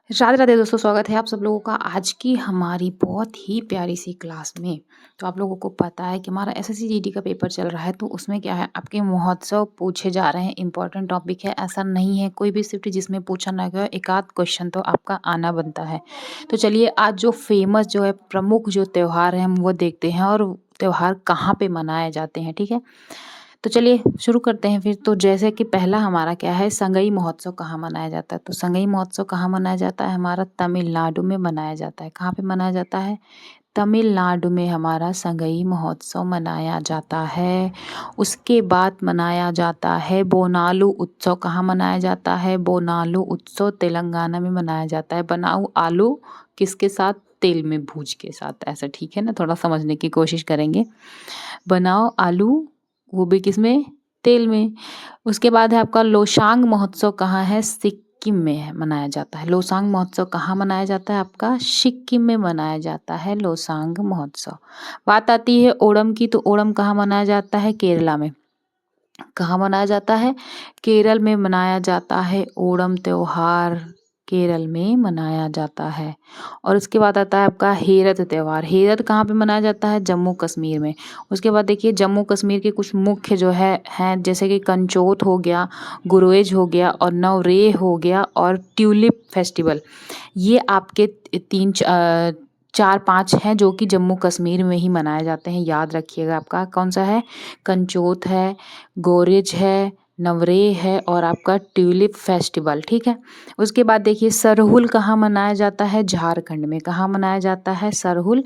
राधे राधे दोस्तों, स्वागत है आप सब लोगों का आज की हमारी बहुत ही प्यारी सी क्लास में। तो आप लोगों को पता है कि हमारा एसएससी जीडी का पेपर चल रहा है, तो उसमें क्या है, आपके महोत्सव पूछे जा रहे हैं। इंपॉर्टेंट टॉपिक है, ऐसा नहीं है कोई भी शिफ्ट जिसमें पूछा ना गया, एक आध क्वेश्चन तो आपका आना बनता है। तो चलिए आज जो फेमस जो है, प्रमुख जो त्यौहार है, हम वो देखते हैं और त्यौहार कहाँ पे मनाए जाते हैं। ठीक है, तो चलिए शुरू करते हैं फिर। तो जैसे कि पहला हमारा क्या है, संगई महोत्सव कहाँ मनाया जाता है। तो संगई महोत्सव कहाँ मनाया जाता है, हमारा तमिलनाडु में मनाया जाता है। कहाँ पे मनाया जाता है, तमिलनाडु में हमारा संगई महोत्सव मनाया जाता है। उसके बाद मनाया जाता है बोनालू उत्सव। कहाँ मनाया जाता है, बोनालू उत्सव तेलंगाना में मनाया जाता है। बनाऊ आलू किसके साथ, तेल में भूज के साथ, ऐसा ठीक है ना, थोड़ा समझने की कोशिश करेंगे। बनाओ आलू, वो भी किसमें, तेल में। उसके बाद है आपका लोसांग महोत्सव। कहाँ है, सिक्किम में है, मनाया जाता है। लोसांग महोत्सव कहाँ मनाया जाता है, आपका सिक्किम में मनाया जाता है लोसांग महोत्सव। बात आती है ओणम की, तो ओणम कहाँ मनाया जाता है, केरला में। कहाँ मनाया जाता है, केरल में मनाया जाता है ओणम त्योहार, केरल में मनाया जाता है। और उसके बाद आता है आपका हेरत त्यौहार। हेरत कहाँ पे मनाया जाता है, जम्मू कश्मीर में। उसके बाद देखिए जम्मू कश्मीर के कुछ मुख्य जो है हैं, जैसे कि कंचोत हो गया, गुरेज हो गया और नवरेह हो गया और ट्यूलिप फेस्टिवल। ये आपके तीन चार पांच हैं जो कि जम्मू कश्मीर में ही मनाए जाते हैं। याद रखिएगा, आपका कौन सा है, कंचोत है, गोरेज है, नवरेह है और आपका ट्यूलिप फेस्टिवल। ठीक है, उसके बाद देखिए सरहुल कहाँ मनाया जाता है, झारखंड में। कहाँ मनाया जाता है, सरहुल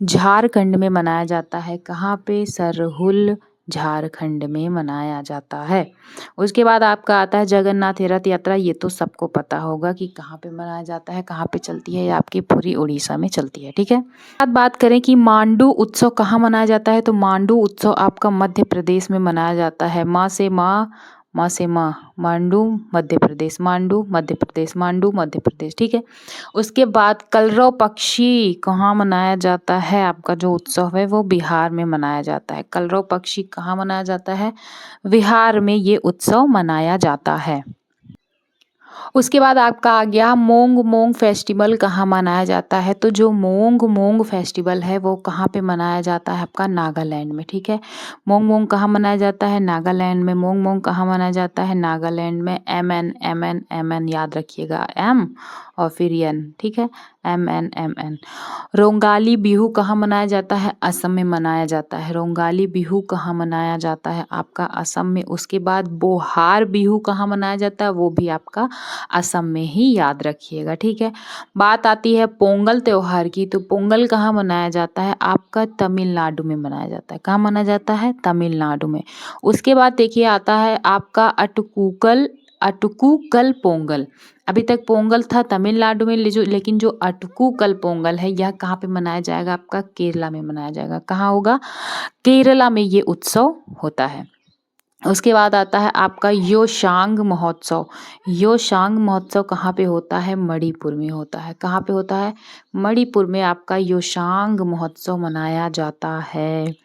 झारखंड में मनाया जाता है। कहाँ पे, सरहुल झारखंड में मनाया जाता है। उसके बाद आपका आता है जगन्नाथ रथ यात्रा। ये तो सबको पता होगा कि कहाँ पे मनाया जाता है, कहाँ पे चलती है, ये आपकी पूरी उड़ीसा में चलती है। ठीक है, अब बात करें कि मांडू उत्सव कहाँ मनाया जाता है, तो मांडू उत्सव आपका मध्य प्रदेश में मनाया जाता है। माँ से माँ, मांडू मध्य प्रदेश, मांडू मध्य प्रदेश, मांडू मध्य प्रदेश। ठीक है, उसके बाद कलरव पक्षी कहाँ मनाया जाता है, आपका जो उत्सव है वो बिहार में मनाया जाता है। कलरव पक्षी कहाँ मनाया जाता है, बिहार में ये उत्सव मनाया जाता है। उसके बाद आपका आ गया मोंग मोंग फेस्टिवल कहाँ मनाया जाता है। तो जो मोंग मोंग फेस्टिवल है वो कहाँ पे मनाया जाता है, आपका नागालैंड में। ठीक है, मोंग मोंग कहाँ मनाया जाता है, नागालैंड में। मोंग मोंग कहाँ मनाया जाता है, नागालैंड में। M N M N M N याद रखिएगा, एम और फिर एन। ठीक है, M N M N. Rongali Bihu कहाँ मनाया जाता है, असम में मनाया जाता है। रोंगाली बिहू कहाँ मनाया जाता है, आपका असम में। उसके बाद बोहार बिहू कहाँ मनाया जाता है, वो भी आपका असम में ही, याद रखिएगा। ठीक है, बात आती है पोंगल त्योहार की। तो पोंगल कहाँ मनाया जाता है, आपका तमिलनाडु में मनाया जाता है। कहाँ मनाया जाता है, तमिलनाडु में। उसके बाद देखिए आता है आपका अटकूकल, अटकूकल पोंगल। अभी तक पोंगल था तमिलनाडु में, लेकिन जो अटकूकल पोंगल है यह कहाँ पे मनाया जाएगा, आपका केरला में मनाया जाएगा। कहाँ होगा, केरला में ये उत्सव होता है। उसके बाद आता है आपका योशांग महोत्सव। योशांग महोत्सव कहाँ पे होता है, मणिपुर में होता है। कहाँ पे होता है, मणिपुर में आपका योशांग महोत्सव मनाया जाता है।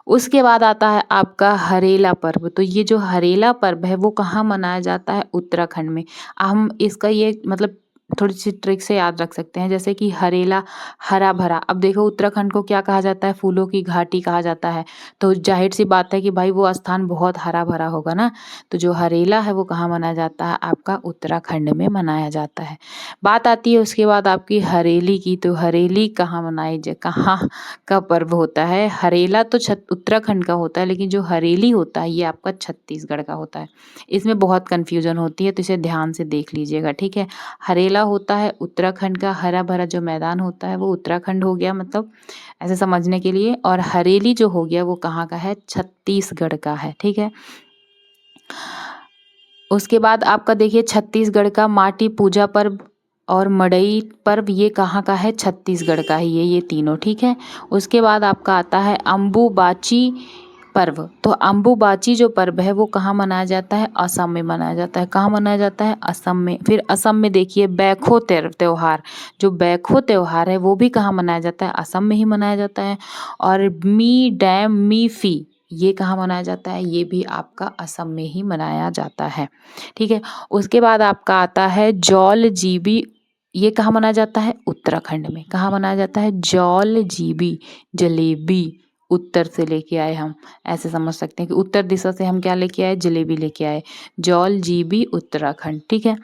उसके बाद आता है आपका हरेला पर्व। तो ये जो हरेला पर्व है वो कहाँ मनाया जाता है, उत्तराखंड में। हम इसका ये मतलब थोड़ी सी ट्रिक से याद रख सकते हैं, जैसे कि हरेला, हरा भरा। अब देखो उत्तराखंड को क्या कहा जाता है, फूलों की घाटी कहा जाता है। तो जाहिर सी बात है कि भाई वो स्थान बहुत हरा भरा होगा ना। तो जो हरेला है वो कहाँ मनाया जाता है, आपका उत्तराखंड में मनाया जाता है। बात आती है उसके बाद आपकी हरेली की। तो हरेली कहाँ कहाँ का पर्व होता है। हरेला तो उत्तराखंड का होता है, लेकिन जो हरेली होता है ये आपका छत्तीसगढ़ का होता है। इसमें बहुत कन्फ्यूजन होती है, तो इसे ध्यान से देख लीजिएगा। ठीक है, हरेला होता है उत्तराखंड का, हरा भरा जो मैदान होता है वो उत्तराखंड हो गया, मतलब ऐसे समझने के लिए। और हरेली जो हो गया वो कहाँ का है, छत्तीसगढ़ का है। ठीक है, उसके बाद आपका देखिए छत्तीसगढ़ का माटी पूजा पर्व और मड़ई पर्व, ये कहाँ का है, छत्तीसगढ़ का ही है ये तीनों। ठीक है, उसके बाद आपका आता है अम्बुबाची पर्व। तो अम्बुबाची जो पर्व है वो कहाँ मनाया जाता है, असम में मनाया जाता है। कहाँ मनाया जाता है, असम में। फिर असम में देखिए बैखो त्योहार, जो बैखो त्योहार है वो भी कहाँ मनाया जाता है, असम में ही मनाया जाता है। और मी डैम मी फी, ये कहाँ मनाया जाता है, ये भी आपका असम में ही मनाया जाता है। ठीक है, उसके बाद आपका आता है जौल जीबी ये कहाँ मनाया जाता है? उत्तराखंड में। कहाँ मनाया जाता है? जौलजीबी, जलेबी उत्तर से लेके आए हम, ऐसे समझ सकते हैं कि उत्तर दिशा से हम क्या लेके आए? जलेबी लेके आए। जौलजीबी उत्तराखंड, ठीक है।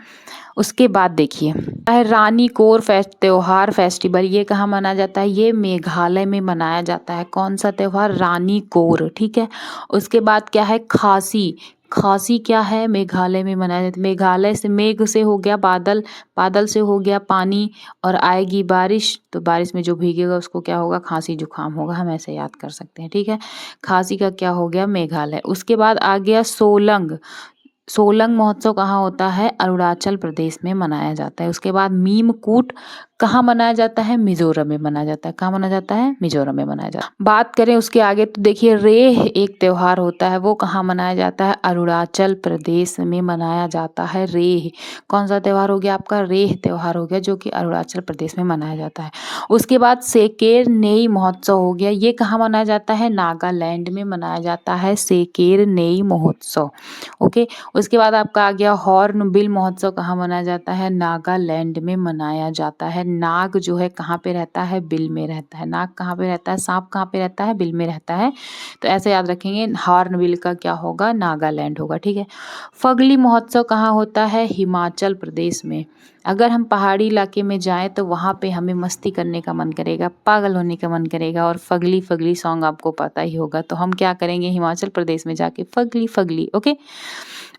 उसके बाद देखिए है रानी कोर त्योहार फेस्टिवल, ये कहाँ मनाया जाता है? ये मेघालय में मनाया जाता है। कौन सा त्योहार? रानी कोर, ठीक है। उसके बाद क्या है? खासी, खासी क्या है? मेघालय में मनाया जाता है। मेघालय से मेघ से हो गया बादल, बादल से हो गया पानी, और आएगी बारिश, तो बारिश में जो भीगेगा उसको क्या होगा? खांसी जुकाम होगा, हम ऐसे याद कर सकते हैं, ठीक है। खांसी का क्या हो गया? मेघालय। उसके बाद आ गया सोलंग, सोलंग महोत्सव कहाँ होता है? अरुणाचल प्रदेश में मनाया जाता है। उसके बाद मीमकूट कहाँ मनाया जाता है? मिजोरम में मनाया जाता है। कहाँ मनाया जाता है? मिजोरम में मनाया जाता है। बात करें उसके आगे तो देखिए रेह एक त्योहार होता है, वो कहाँ मनाया जाता है? अरुणाचल प्रदेश में मनाया जाता है रेह। कौन सा त्योहार हो गया आपका? रेह त्योहार हो गया, जो कि अरुणाचल प्रदेश में मनाया जाता है। उसके बाद सेकेर नेई महोत्सव हो गया, ये कहाँ मनाया जाता है? नागालैंड में मनाया जाता है सेकेर नेई महोत्सव, ओके। उसके बाद आपका आ गया हॉर्नबिल महोत्सव, कहाँ मनाया जाता है? नागालैंड में मनाया जाता है। नाग जो है कहाँ पे रहता है? बिल में रहता है। नाग कहाँ पे रहता है? सांप कहाँ पे रहता है? बिल में रहता है। तो ऐसे याद रखेंगे, हॉर्नबिल का क्या होगा? नागालैंड होगा, ठीक है। फगली महोत्सव कहाँ होता है? हिमाचल प्रदेश में। अगर हम पहाड़ी इलाके में जाएं तो वहाँ पे हमें मस्ती करने का मन करेगा, पागल होने का मन करेगा, और फगली फगली सॉन्ग आपको पता ही होगा, तो हम क्या करेंगे? हिमाचल प्रदेश में जाके फगली फगली, ओके।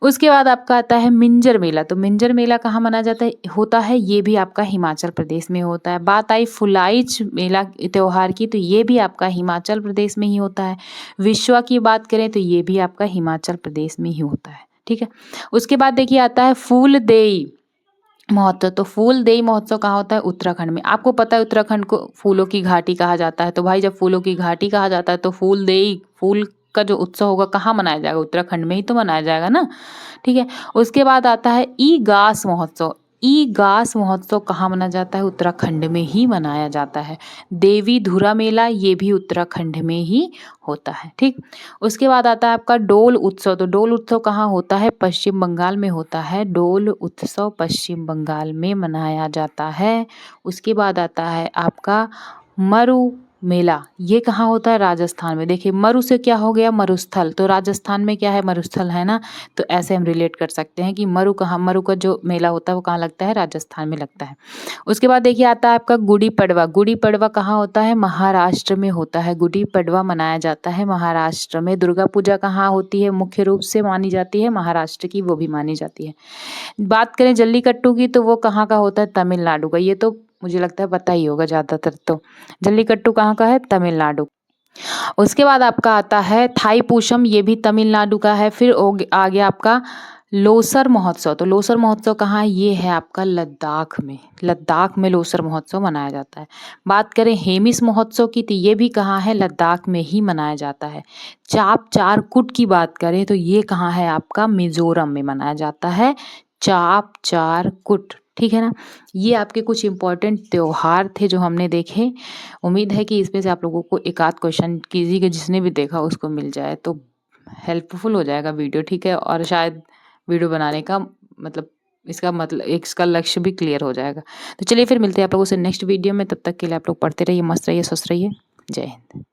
उसके बाद आपका आता है मिंजर मेला, तो मिंजर मेला कहाँ मनाया जाता है? होता है, ये भी आपका हिमाचल प्रदेश में होता है। बात आई फुलाइच मेला त्योहार की, तो ये भी आपका हिमाचल प्रदेश में ही होता है। विश्वा की बात करें तो ये भी आपका हिमाचल प्रदेश में ही होता है, ठीक है। उसके बाद देखिए आता है फूलदेई महोत्सव, तो फूलदेई महोत्सव कहाँ होता है? उत्तराखंड में। आपको पता है उत्तराखंड को फूलों की घाटी कहा जाता है, तो भाई जब फूलों की घाटी कहा जाता है तो फूलदेई फूल का जो उत्सव होगा कहाँ मनाया जाएगा? उत्तराखंड में ही तो मनाया जाएगा ना, ठीक है। उसके बाद आता है ई गास महोत्सव, ई गास महोत्सव कहाँ मनाया जाता है? उत्तराखंड में ही मनाया जाता है। देवी धुरा मेला, ये भी उत्तराखंड में ही होता है, ठीक। उसके बाद आता है आपका डोल उत्सव, तो डोल उत्सव कहाँ होता है? पश्चिम बंगाल में होता है। डोल उत्सव पश्चिम बंगाल में मनाया जाता है। उसके बाद आता है आपका मरु मेला, ये कहाँ होता है? राजस्थान में। देखिए मरु से क्या हो गया? मरुस्थल, तो राजस्थान में क्या है? मरुस्थल है ना, तो ऐसे हम रिलेट कर सकते हैं कि मरु कहाँ, मरु का जो मेला होता है वो कहाँ लगता है? राजस्थान में लगता है। उसके बाद देखिए आता है आपका गुड़ी पड़वा, गुड़ी पड़वा कहाँ होता है? महाराष्ट्र में होता है। गुड़ी पड़वा मनाया जाता है महाराष्ट्र में। दुर्गा पूजा कहाँ होती है? मुख्य रूप से मानी जाती है महाराष्ट्र की, वो भी मानी जाती है। बात करें जल्लीकट्टू की, तो वो कहाँ का होता है? तमिलनाडु का। ये तो मुझे लगता है पता ही होगा ज़्यादातर, तो जल्लीकट्टू कहाँ का है? तमिलनाडु। उसके बाद आपका आता है थाई पूशम, ये भी तमिलनाडु का है। फिर आ गया आपका लोसर महोत्सव, तो लोसर महोत्सव कहाँ है? ये है आपका लद्दाख में। लद्दाख में लोसर महोत्सव मनाया जाता है। बात करें हेमिस महोत्सव की, तो ये भी कहाँ है? लद्दाख में ही मनाया जाता है। चाप चार कुट की बात करें तो ये कहाँ है? आपका मिजोरम में मनाया जाता है। चाप चार कुट, ठीक है ना। ये आपके कुछ इंपॉर्टेंट त्योहार थे जो हमने देखे। उम्मीद है कि इसमें से आप लोगों को एक आध क्वेश्चन किसी के जिसने भी देखा उसको मिल जाए तो हेल्पफुल हो जाएगा वीडियो, ठीक है। और शायद वीडियो बनाने का मतलब इसका मतलब एक इसका लक्ष्य भी क्लियर हो जाएगा। तो चलिए फिर मिलते हैं आप लोगों से नेक्स्ट वीडियो में, तब तक के लिए आप लोग पढ़ते रहिए, मस्त रहिए, स्वस्थ रहिए। जय हिंद।